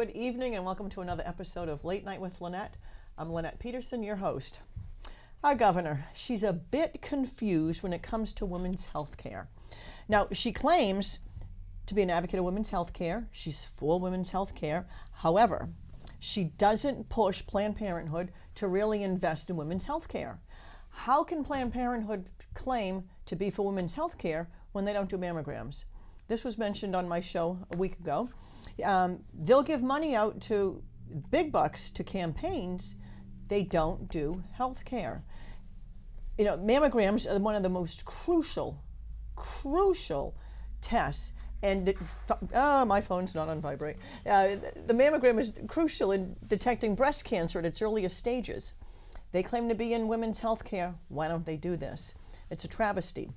Good evening and welcome to another episode of Late Night with Lenette. I'm Lenette Peterson, your host. Our governor, she's a bit confused when it comes to women's health care. Now, she claims to be an advocate of women's health care. She's for women's health care. However, she doesn't push Planned Parenthood to really invest in women's health care. How can Planned Parenthood claim to be for women's health care when they don't do mammograms? This was mentioned on my show a week ago. They'll give money out to big bucks to campaigns. They don't do health care. You know, mammograms are one of the most crucial tests. And my phone's not on vibrate. The mammogram is crucial in detecting breast cancer at its earliest stages. They claim to be in women's health care. Why don't they do this? It's a travesty.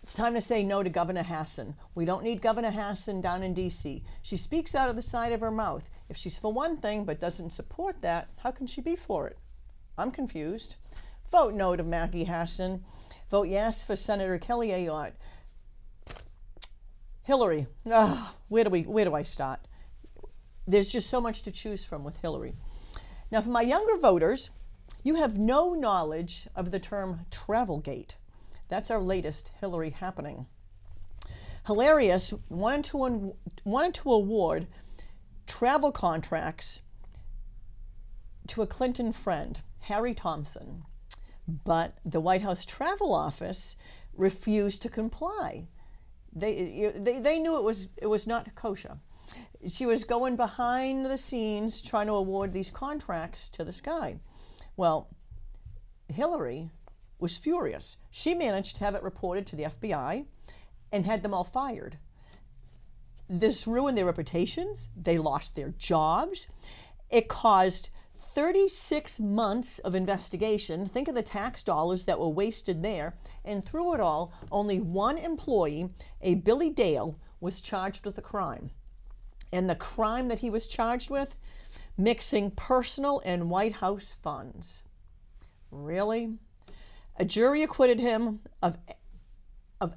It's time to say no to Governor Hassan. We don't need Governor Hassan down in D.C. She speaks out of the side of her mouth. If she's for one thing but doesn't support that, how can she be for it? I'm confused. Vote no to Maggie Hassan. Vote yes for Senator Kelly Ayotte. Hillary. Where do I start? There's just so much to choose from with Hillary. Now, for my younger voters, you have no knowledge of the term Travelgate. That's our latest Hillary happening. Hilarious wanted to award travel contracts to a Clinton friend, Harry Thompson, but the White House Travel Office refused to comply. They knew it was not kosher. She was going behind the scenes trying to award these contracts to this guy. Well, Hillary was furious. She managed to have it reported to the FBI and had them all fired. This ruined their reputations. They lost their jobs. It caused 36 months of investigation. Think of the tax dollars that were wasted there. And through it all, only one employee, a Billy Dale, was charged with a crime. And the crime that he was charged with? Mixing personal and White House funds. Really? A jury acquitted him of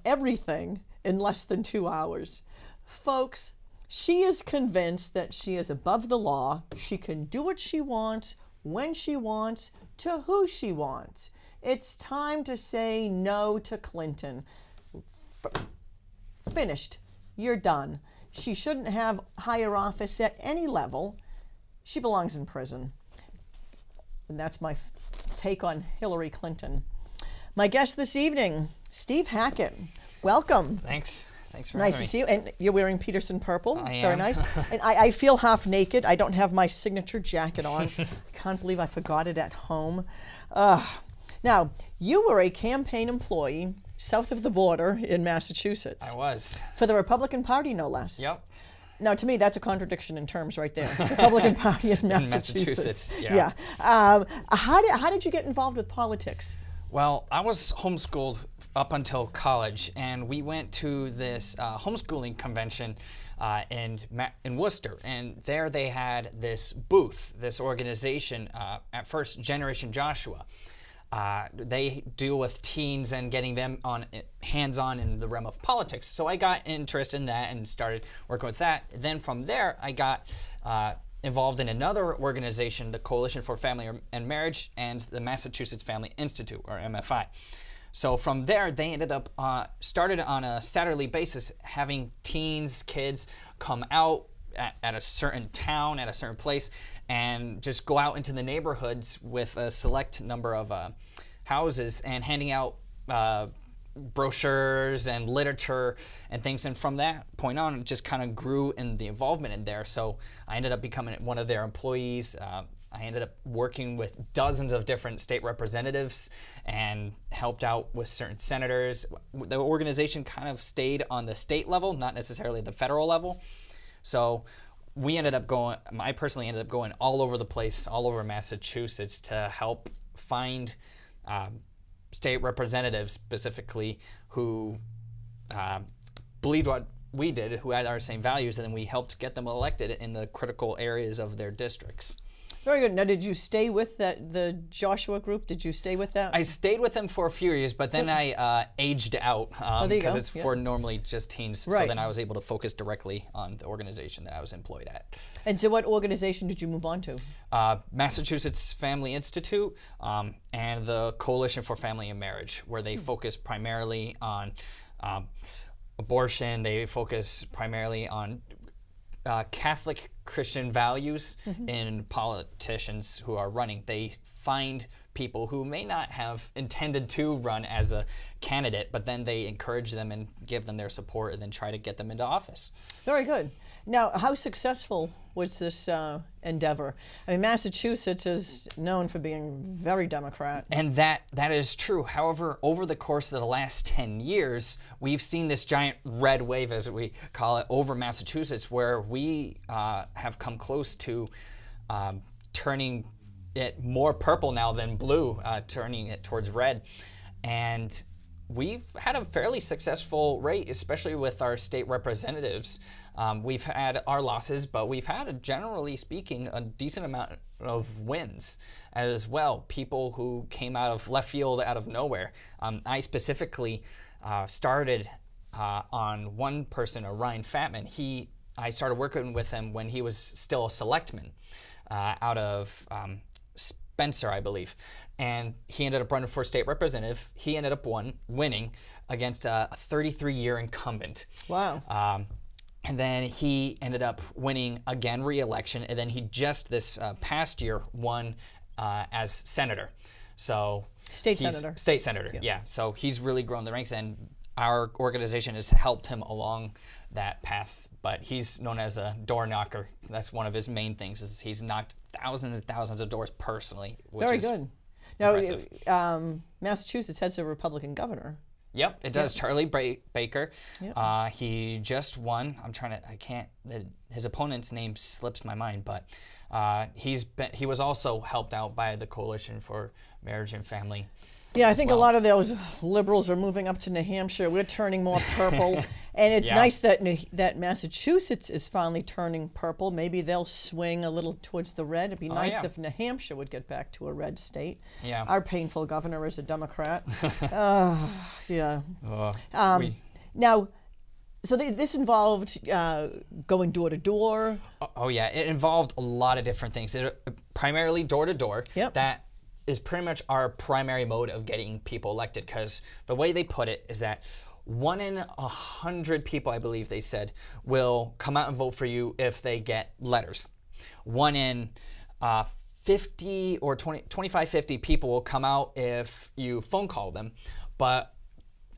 everything in less than 2 hours. Folks, she is convinced that she is above the law. She can do what she wants, when she wants, to who she wants. It's time to say no to Clinton. Finished. You're done. She shouldn't have higher office at any level. She belongs in prison. And that's my take on Hillary Clinton. My guest this evening, Steve Hackett. Welcome. Thanks for having me. Nice to see you. And you're wearing Peterson purple. I am. Very nice. And I feel half naked. I don't have my signature jacket on. Can't believe I forgot it at home. Now, you were a campaign employee south of the border in Massachusetts. I was. For the Republican Party, no less. Yep. Now, to me, that's a contradiction in terms right there. Republican Party of Massachusetts. Yeah. How did you get involved with politics? Well, I was homeschooled up until college, and we went to this homeschooling convention in Worcester, and there they had this booth, this organization, at first Generation Joshua. They deal with teens and getting them hands-on in the realm of politics. So I got interested in that and started working with that. Then from there, I got involved in another organization, the Coalition for Family and Marriage, and the Massachusetts Family Institute, or MFI. So from there, they ended up started on a Saturday basis having teens, kids come out at a certain town, at a certain place, and just go out into the neighborhoods with a select number of houses and handing out brochures and literature and things. And from that point on, it just kind of grew in the involvement in there. So I ended up becoming one of their employees. I ended up working with dozens of different state representatives and helped out with certain senators. The organization kind of stayed on the state level, not necessarily the federal level. So I personally ended up going all over the place, all over Massachusetts, to help find state representatives specifically who believed what we did, who had our same values, and then we helped get them elected in the critical areas of their districts. Very good. Now, did you stay with the Joshua group? Did you stay with that? I stayed with them for a few years, but then I aged out because it's for normally just teens. Right. So then I was able to focus directly on the organization that I was employed at. And so what organization did you move on to? Massachusetts Family Institute and the Coalition for Family and Marriage, where they focus primarily on abortion. They focus primarily on Catholic Christian values in politicians who are running. They find people who may not have intended to run as a candidate, but then they encourage them and give them their support and then try to get them into office. Very good. Now, how successful was this endeavor? I mean, Massachusetts is known for being very Democrat. And that is true. However, over the course of the last 10 years, we've seen this giant red wave, as we call it, over Massachusetts, where we have come close to turning it more purple now than blue, turning it towards red. And we've had a fairly successful rate, especially with our state representatives. We've had our losses, but we've had, generally speaking, a decent amount of wins as well. People who came out of left field, out of nowhere. I specifically started on one person, Ryan Fatman. I started working with him when he was still a selectman out of Spencer, I believe. And he ended up running for state representative. He ended up winning against a 33-year incumbent. Wow. And then he ended up winning again re-election, and then he just this past year won as senator. So State senator. State senator, yeah. So he's really grown the ranks, and our organization has helped him along that path. But he's known as a door knocker. That's one of his main things, is he's knocked thousands and thousands of doors personally, which Very is good. Now, Massachusetts has a Republican governor. Yep, it does. Charlie Baker. Yep. He just won. His opponent's name slips my mind, but he was also helped out by the Coalition for Marriage and Family. Yeah, I think a lot of those liberals are moving up to New Hampshire. We're turning more purple, and it's nice that Massachusetts is finally turning purple. Maybe they'll swing a little towards the red. It'd be nice if New Hampshire would get back to a red state. Yeah. Our painful governor is a Democrat. Yeah. Now, so this involved going door to door. Oh yeah, it involved a lot of different things. Primarily door to door. Yep. That is pretty much our primary mode of getting people elected, because the way they put it is that 1 in 100 people, I believe they said, will come out and vote for you if they get letters. 1 in 50 or 25, 50 people will come out if you phone call them, but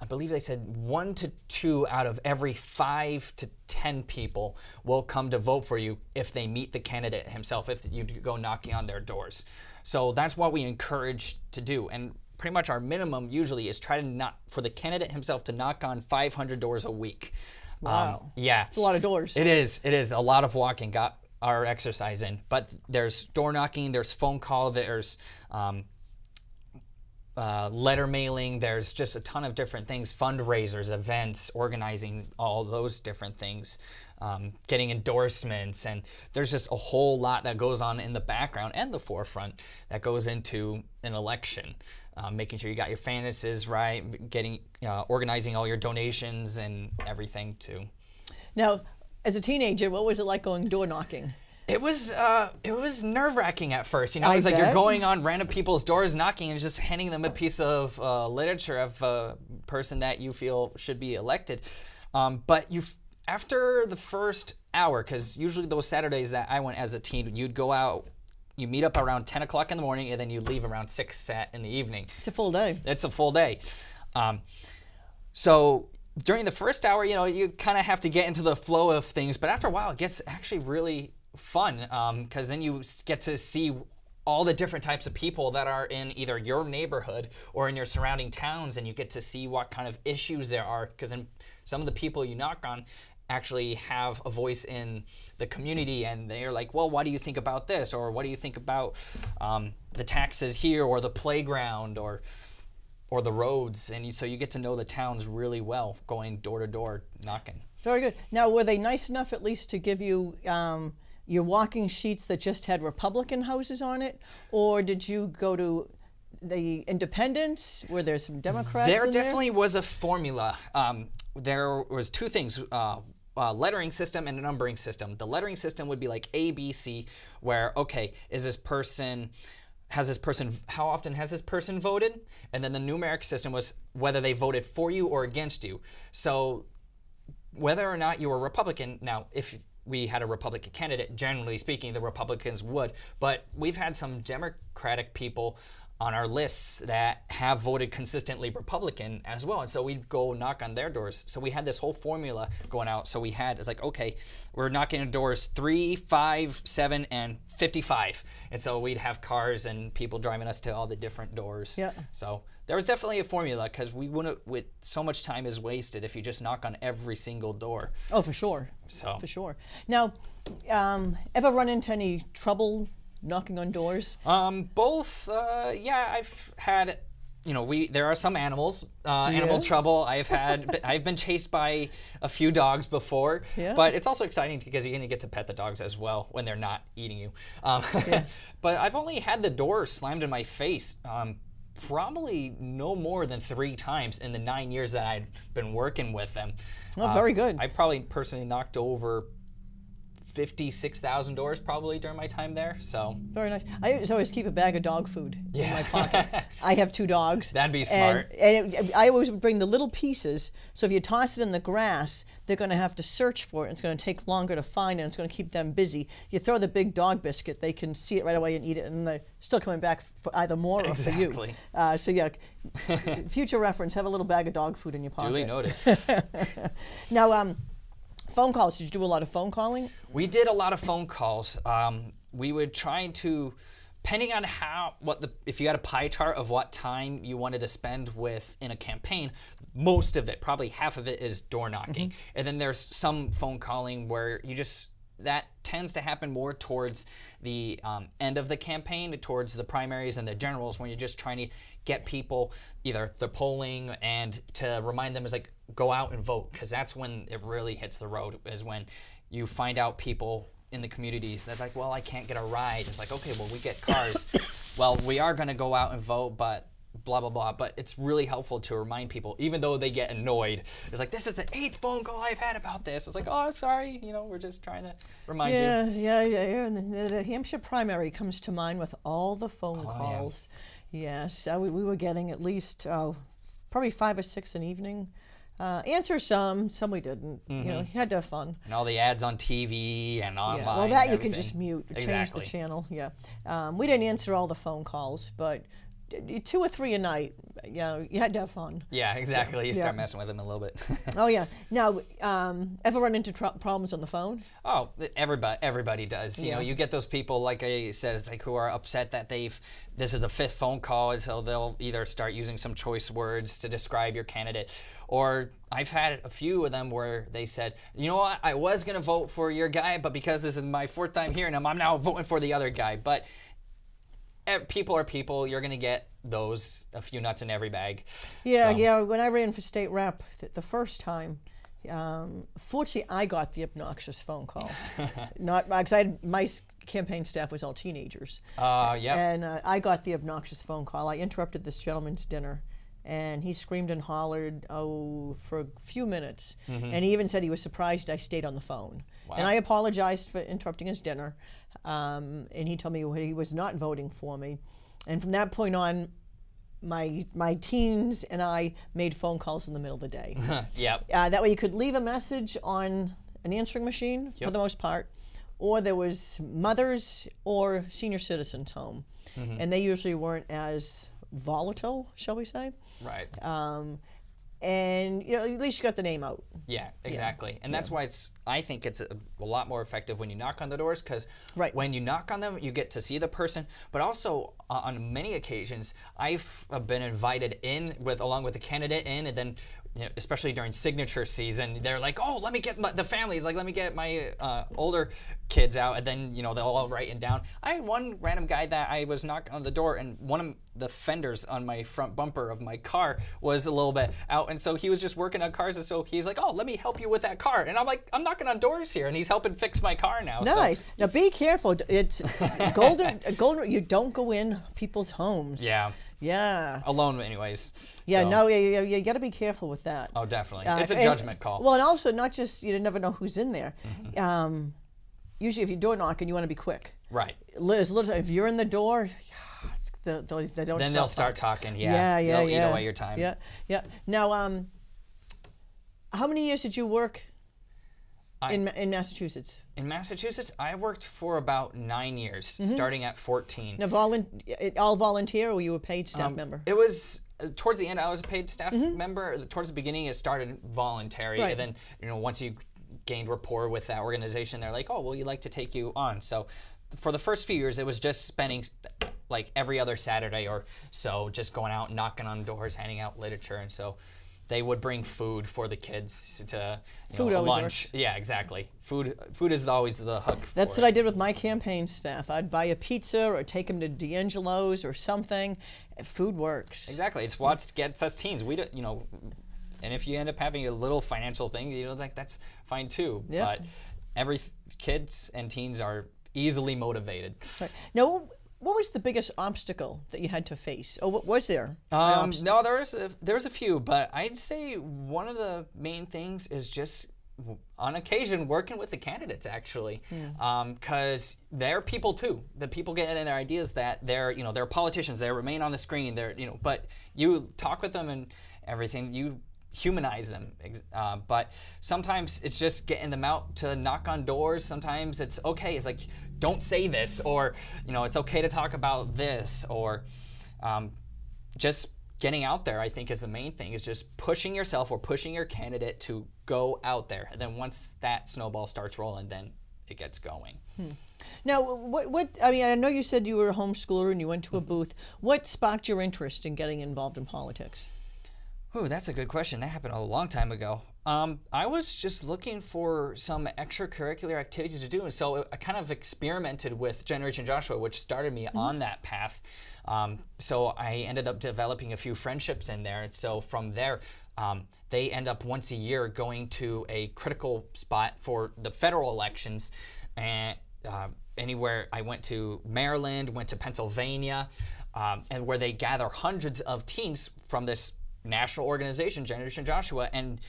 I believe they said 1 to 2 out of every 5 to 10 people will come to vote for you if they meet the candidate himself, if you go knocking on their doors. So that's what we encourage to do. And pretty much our minimum usually is for the candidate himself to knock on 500 doors a week. Wow. Yeah. It's a lot of doors. It is. It is a lot of walking, got our exercise in. But there's door knocking, there's phone call, there's letter mailing, there's just a ton of different things, fundraisers, events, organizing all those different things, getting endorsements, and there's just a whole lot that goes on in the background and the forefront that goes into an election. Making sure you got your finances right, organizing all your donations and everything too. Now, as a teenager, what was it like going door knocking? It was nerve-wracking at first. It was like you're going on random people's doors, knocking, and just handing them a piece of literature of a person that you feel should be elected. But after the first hour, because usually those Saturdays that I went as a teen, you'd go out, you meet up around 10 o'clock in the morning, and then you leave around 6 in the evening. It's a full day. It's a full day. So during the first hour, you kind of have to get into the flow of things. But after a while, it gets actually really fun, because then you get to see all the different types of people that are in either your neighborhood or in your surrounding towns, and you get to see what kind of issues there are, because then some of the people you knock on actually have a voice in the community, and they're like, well, what do you think about this, or what do you think about the taxes here, or the playground, or the roads, and so you get to know the towns really well, going door to door knocking. Very good. Now, were they nice enough at least to give you your walking sheets that just had Republican houses on it, or did you go to the Independents where there's some Democrats? There in definitely was a formula. There was two things. Lettering system and a numbering system. The lettering system would be like A, B, C, where, okay, how often has this person voted? And then the numeric system was whether they voted for you or against you. So whether or not you were Republican, now if we had a Republican candidate, generally speaking, the Republicans would, but we've had some Democratic people on our lists that have voted consistently Republican as well. And so we'd go knock on their doors. So we had this whole formula going out. So it's like, okay, we're knocking on doors 3, 5, 7, and 55. And so we'd have cars and people driving us to all the different doors. Yeah. So there was definitely a formula, because we wouldn't, with so much time is wasted if you just knock on every single door. Oh, for sure. So. For sure. Now, ever run into any trouble knocking on doors? Both. Yeah, I've had. There are some animals, animal trouble. I've been chased by a few dogs before, but it's also exciting because you're going to get to pet the dogs as well when they're not eating you. But I've only had the door slammed in my face probably no more than 3 times in the 9 years that I'd been working with them. Oh, very good. I probably personally knocked over 56,000 doors probably during my time there. So very nice. I just always keep a bag of dog food in my pocket. I have 2 dogs. That'd be smart. And I always bring the little pieces, so if you toss it in the grass, they're going to have to search for it. It's going to take longer to find it, and it's going to keep them busy. You throw the big dog biscuit, they can see it right away and eat it, and they're still coming back for either more or for you. So yeah, future reference, have a little bag of dog food in your pocket. Duly noted. Now, phone calls. Did you do a lot of phone calling? We did a lot of phone calls. We would try to, depending on if you had a pie chart of what time you wanted to spend in a campaign, most of it, probably half of it, is door knocking. Mm-hmm. And then there's some phone calling where that tends to happen more towards the end of the campaign, towards the primaries and the generals, when you're just trying to get people, either the polling and to remind them, is like, go out and vote, because that's when it really hits the road, is when you find out people in the communities that like, well, I can't get a ride. It's like, okay, well, we get cars. Well, we are going to go out and vote, but blah, blah, blah. But it's really helpful to remind people, even though they get annoyed. It's like, this is the 8th phone call I've had about this. It's like, oh, sorry, we're just trying to remind you. Yeah. And the Hampshire primary comes to mind with all the phone calls. Yeah. Yes, we were getting at least probably 5 or 6 an evening. Answer some we didn't. Mm-hmm. You had to have fun. And all the ads on TV and online. Yeah. Well, that you can just mute, change the Exactly. channel. Yeah. We didn't answer all the phone calls, but 2 or 3 a night. You had to have fun. Yeah, exactly. You start messing with them a little bit. Oh yeah. Now, ever run into problems on the phone? Oh, everybody does. You get those people, like I said, it's like, who are upset that this is the 5th phone call, and so they'll either start using some choice words to describe your candidate, or I've had a few of them where they said, you know what, I was going to vote for your guy, but because this is my 4th time hearing him, I'm now voting for the other guy. But people are people. You're going to get a few nuts in every bag. Yeah. When I ran for state rep the first time, fortunately, I got the obnoxious phone call. Not because my campaign staff was all teenagers. And I got the obnoxious phone call. I interrupted this gentleman's dinner, and he screamed and hollered for a few minutes. Mm-hmm. And he even said he was surprised I stayed on the phone. Wow. And I apologized for interrupting his dinner. And he told me he was not voting for me. And from that point on, my teens and I made phone calls in the middle of the day. Yep. That way you could leave a message on an answering machine for the most part, or there was mothers or senior citizens home. Mm-hmm. And they usually weren't as volatile, shall we say. Right. And at least you got the name out. Yeah, exactly. And that's why I think it's a lot more effective when you knock on the doors, because when you knock on them, you get to see the person. But also, on many occasions, I've been invited in along with the candidate in, and then especially during signature season, they're like, oh, let me get the families, like let me get my older kids out, and then they'll all write it down. I had one random guy that I was knocking on the door, and one of the fenders on my front bumper of my car was a little bit out, and so he was just working on cars, and so he's like, oh, let me help you with that car, and I'm like, I'm knocking on doors here, and he's helping fix my car now. Nice. Now be careful. It's golden. You don't go in people's homes. Yeah. Yeah. Alone, anyways. Yeah. So. No. You got to be careful with that. Oh, definitely. It's a judgment call. Well, and also not just you never know who's in there. Usually, if you're door knocking, you want to be quick. Right. If you're in the door, they don't. Then they'll start talking. Yeah. They'll eat away your time. Yeah. Now, how many years did you work in Massachusetts? In Massachusetts, I worked for about 9 years, starting at 14. Now, all volunteer, or were you a paid staff member? It was towards the end. I was a paid staff member. Towards the beginning, it started voluntary, Right. and then once you gained rapport with that organization, they're like, oh, well, we'd like to take you on. So for the first few years, it was just spending like every other Saturday or so, just going out, knocking on doors, handing out literature, and so. They would bring food for the kids to Food always lunch. works. Yeah, exactly. Food is always the hook. That's what I did with my campaign staff. I'd buy a pizza or take them to D'Angelo's or something. Food works. Exactly. It's what gets us teens. We don't, and if you end up having a little financial thing, that's fine too. Yeah. But kids and teens are easily motivated. Right. Now, what was the biggest obstacle that you had to face? Or what was there? No, there was a few, but I'd say one of the main things is just on occasion working with the candidates actually, because they're people too. The people get in their ideas that they're politicians. They remain on the screen. But you talk with them and everything. You humanize them, but sometimes it's just getting them out to knock on doors. Sometimes it's okay. It's like, don't say this, or it's okay to talk about this, or just getting out there. I think is the main thing. Is just pushing yourself or pushing your candidate to go out there, and then once that snowball starts rolling, then it gets going. Now, what? I mean, I know you said you were a homeschooler and you went to a booth. What sparked your interest in getting involved in politics? Ooh, that's a good question. That happened a long time ago. I was just looking for some extracurricular activities to do, and so I kind of experimented with Generation Joshua, which started me on that path. So I ended up developing a few friendships in there, and so from there, they end up once a year going to a critical spot for the federal elections, and anywhere I went to Maryland, went to Pennsylvania, and where they gather hundreds of teens from this national organization, Generation Joshua, and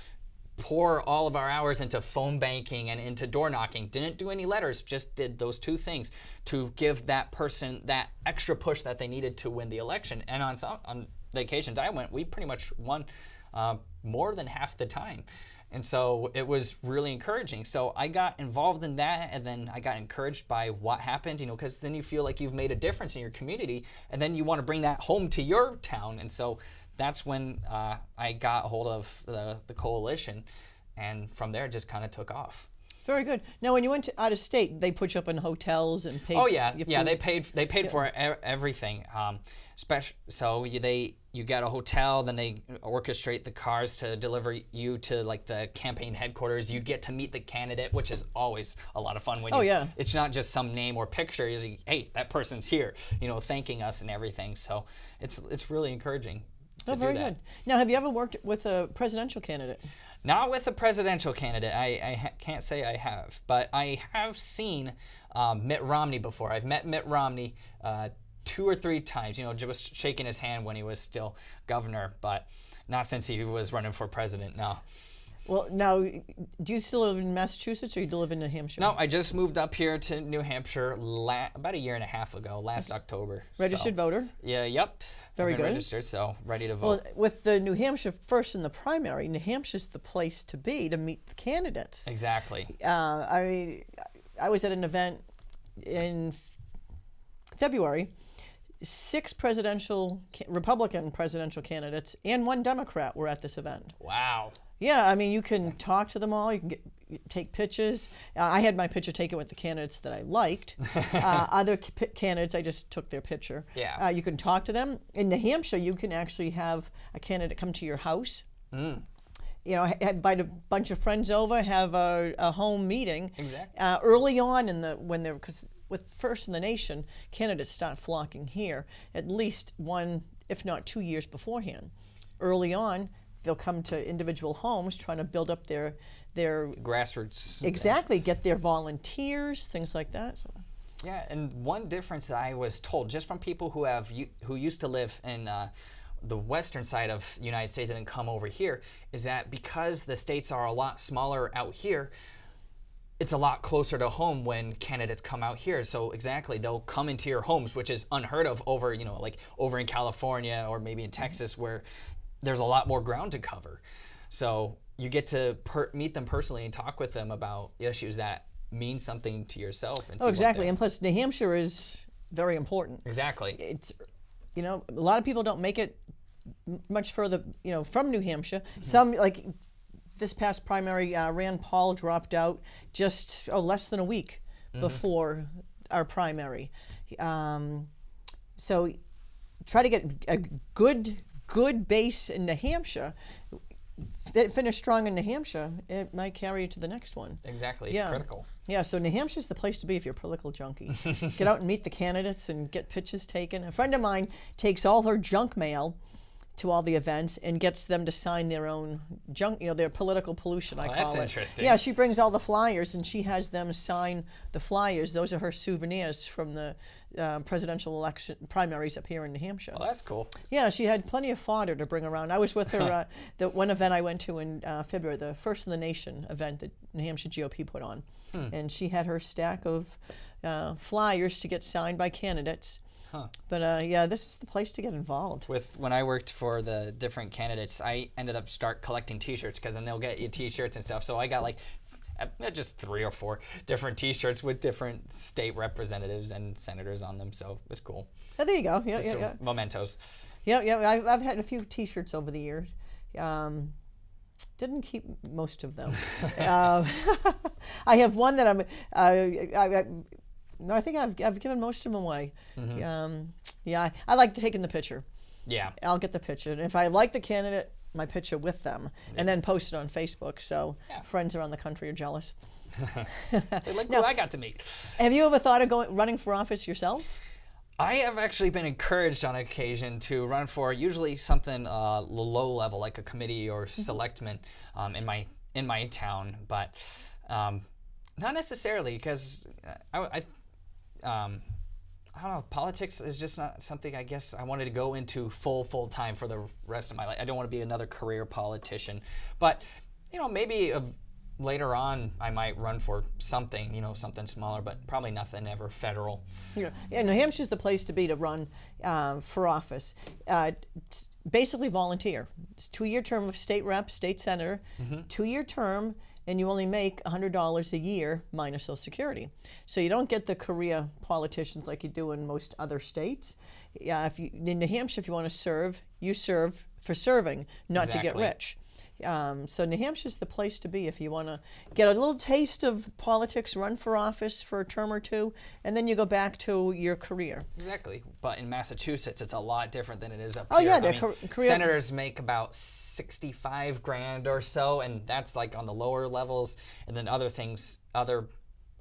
pour all of our hours into phone banking and into door knocking. Didn't do any letters, just did those two things to give that person that extra push that they needed to win the election. And on the occasions I went, we pretty much won more than half the time. And so it was really encouraging. So I got involved in that, and then I got encouraged by what happened, because then you feel like you've made a difference in your community, and then you want to bring that home to your town. And so that's when I got hold of the coalition, and from there it just kind of took off. Very good. Now, when you went out of state, they put you up in hotels and paid. Oh yeah, your yeah. food? They paid for everything. So you get a hotel, then they orchestrate the cars to deliver you to like the campaign headquarters. You get to meet the candidate, which is always a lot of fun. When it's not just some name or picture. You're like, hey, that person's here, thanking us and everything. So it's really encouraging. Oh, very good. Now, have you ever worked with a presidential candidate? Not with a presidential candidate. I can't say I have, but I have seen Mitt Romney before. I've met Mitt Romney 2 or 3 times, just shaking his hand when he was still governor, but not since he was running for president, no. Well, now, do you still live in Massachusetts, or you live in New Hampshire? No, I just moved up here to New Hampshire about a year and a half ago, last October. Registered voter? Yeah, yep. Very good. Registered, so ready to vote. Well, with the New Hampshire first in the primary, New Hampshire's the place to be to meet the candidates. Exactly. I was at an event in February. 6 Republican presidential candidates and 1 Democrat were at this event. Wow. Yeah, I mean, you can talk to them all. You can take pictures. I had my picture taken with the candidates that I liked. Other candidates, I just took their picture. Yeah. You can talk to them. In New Hampshire, you can actually have a candidate come to your house. You know, invite a bunch of friends over, have a home meeting. Exactly. Early on because with First in the Nation, candidates start flocking here at least 1, if not 2 years beforehand. Early on, they'll come to individual homes trying to build up their grassroots. Exactly, get their volunteers, things like that. So. Yeah, and one difference that I was told just from people who used to live in the western side of the United States and then come over here is that because the states are a lot smaller out here, it's a lot closer to home when candidates come out here. So exactly, they'll come into your homes, which is unheard of over, like over in California or maybe in Texas where there's a lot more ground to cover. So you get to meet them personally and talk with them about issues that mean something to yourself. And exactly. And plus, New Hampshire is very important. Exactly. It's, a lot of people don't make it much further, from New Hampshire. Some, like this past primary, Rand Paul dropped out just less than a week before our primary. So try to get a good base in New Hampshire. Finish strong in New Hampshire, it might carry you to the next one. Exactly, it's critical. Yeah, so New Hampshire's the place to be if you're a political junkie. Get out and meet the candidates and get pictures taken. A friend of mine takes all her junk mail to all the events and gets them to sign their own junk, their political pollution, I call it. That's interesting. Yeah, she brings all the flyers and she has them sign the flyers. Those are her souvenirs from the presidential election primaries up here in New Hampshire. Oh, that's cool. Yeah, she had plenty of fodder to bring around. I was with her the one event I went to in February, the First in the Nation event that New Hampshire GOP put on. And she had her stack of flyers to get signed by candidates. But this is the place to get involved. When I worked for the different candidates, I ended up collecting T-shirts because then they'll get you T-shirts and stuff. So I got just 3 or 4 different T-shirts with different state representatives and senators on them. So it's cool. Oh, there you go. Yeah. Mementos. Yeah. I've had a few T-shirts over the years. Didn't keep most of them. I have one that I think I've given most of them away. I like taking the picture. Yeah. I'll get the picture. And if I like the candidate, my picture with them, and then post it on Facebook. So friends around the country are jealous. They like who I got to meet. Have you ever thought of running for office yourself? I have actually been encouraged on occasion to run for usually something low level, like a committee or selectman in my town, but not necessarily because I don't know. Politics is just not something I guess I wanted to go into full time for the rest of my life. I don't want to be another career politician, but maybe later on I might run for something, something smaller, but probably nothing ever federal. Yeah, New Hampshire's the place to be to run for office. Basically volunteer. It's a 2-year term of state rep, state senator, 2-year term, and you only make $100 a year minus Social Security. So you don't get the career politicians like you do in most other states. In New Hampshire, if you want to serve, you serve for serving, not to get rich. So New Hampshire's the place to be if you want to get a little taste of politics, run for office for a term or 2, and then you go back to your career. Exactly. But in Massachusetts, it's a lot different than it is up here. Oh, yeah. Senators make about $65,000 or so, and that's like on the lower levels. And then other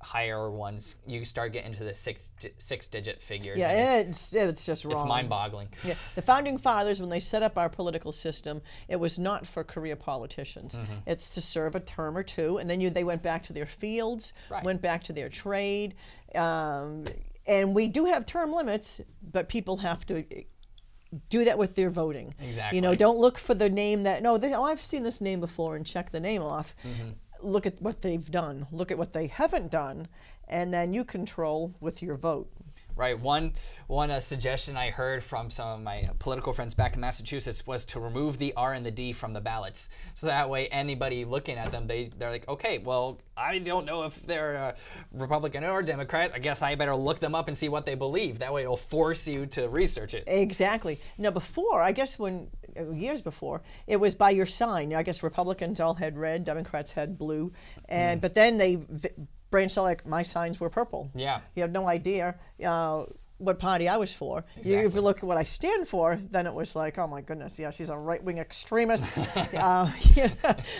higher ones, you start getting into the six-digit figures. Yeah, it's just wrong. It's mind-boggling. Yeah, the founding fathers, when they set up our political system, it was not for career politicians. It's to serve a term or 2, and then they went back to their fields, went back to their trade, and we do have term limits, but people have to do that with their voting. Exactly. Don't look for the name I've seen this name before and check the name off. Look at what they've done, look at what they haven't done, and then you control with your vote. Right. One suggestion I heard from some of my political friends back in Massachusetts was to remove the R and the D from the ballots. So that way anybody looking at them, they're like, okay, well, I don't know if they're a Republican or Democrat. I guess I better look them up and see what they believe. That way it'll force you to research it. Exactly. Now before, I guess when years before, it was by your sign. I guess Republicans all had red, Democrats had blue, and but then they branched out like my signs were purple. Yeah. You have no idea what party I was for. Exactly. If you look at what I stand for, then it was like, oh my goodness, yeah, she's a right-wing extremist.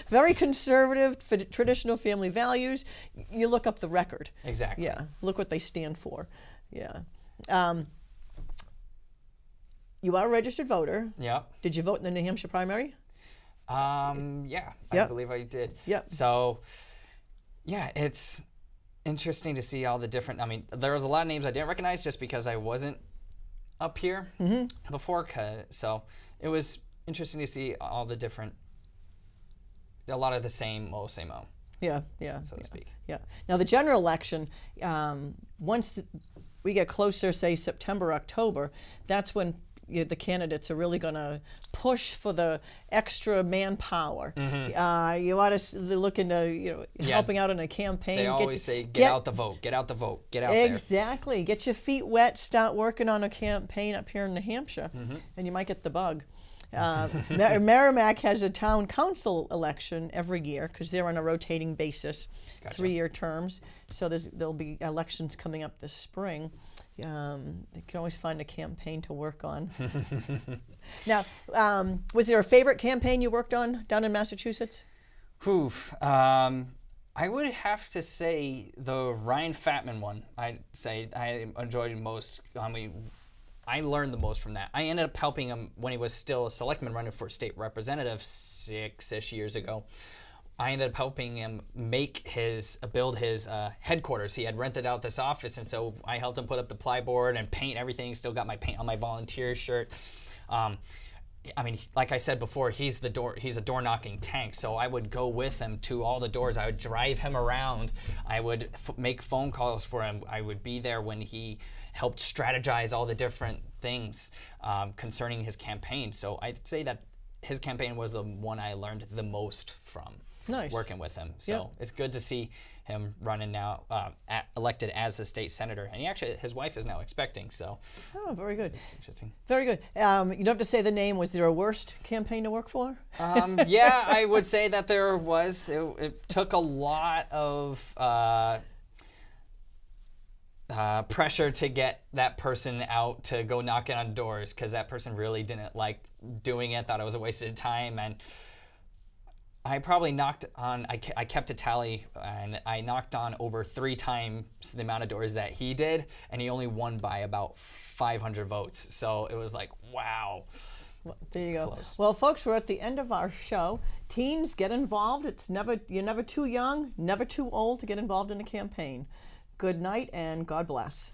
Very conservative, traditional family values. You look up the record. Exactly. Yeah, look what they stand for. Yeah. You are a registered voter. Yep. Did you vote in the New Hampshire primary? Yeah, I Yep. believe I did. Yep. So, yeah, it's interesting to see all the different. I mean, there was a lot of names I didn't recognize just because I wasn't up here before. So it was interesting to see all the different, a lot of the same old. Yeah, so to speak. Yeah. Now the general election, once we get closer, say September, October, that's when the candidates are really going to push for the extra manpower. You ought to look into helping out in a campaign. They always say, get out the vote, get out the vote, get out there. Exactly. Get your feet wet, start working on a campaign up here in New Hampshire, and you might get the bug. Merrimack has a town council election every year because they're on a rotating basis, Gotcha. 3-year terms. So there'll be elections coming up this spring. They can always find a campaign to work on. Now, was there a favorite campaign you worked on down in Massachusetts? I would have to say the Ryan Fatman one. I'd say I enjoyed most. I mean, I learned the most from that. I ended up helping him when he was still a selectman running for state representative 6-ish years ago. I ended up helping him build his headquarters. He had rented out this office, and so I helped him put up the plyboard and paint everything. Still got my paint on my volunteer shirt. I mean, like I said before, he's a door knocking tank. So I would go with him to all the doors. I would drive him around. I would make phone calls for him. I would be there when he helped strategize all the different things concerning his campaign. So I'd say that his campaign was the one I learned the most from. Nice. Working with him. So It's good to see him running now, elected as a state senator. And his wife is now expecting, so. Oh, very good. It's interesting. Very good. You don't have to say the name. Was there a worst campaign to work for? Yeah, I would say that there was. It took a lot of pressure to get that person out to go knocking on doors because that person really didn't like doing it, thought it was a waste of time, and I probably knocked on, I kept a tally, and I knocked on over 3 times the amount of doors that he did, and he only won by about 500 votes. So it was like, wow. Well, there you go. Close. Well, folks, we're at the end of our show. Teens, get involved. You're never too young, never too old to get involved in a campaign. Good night, and God bless.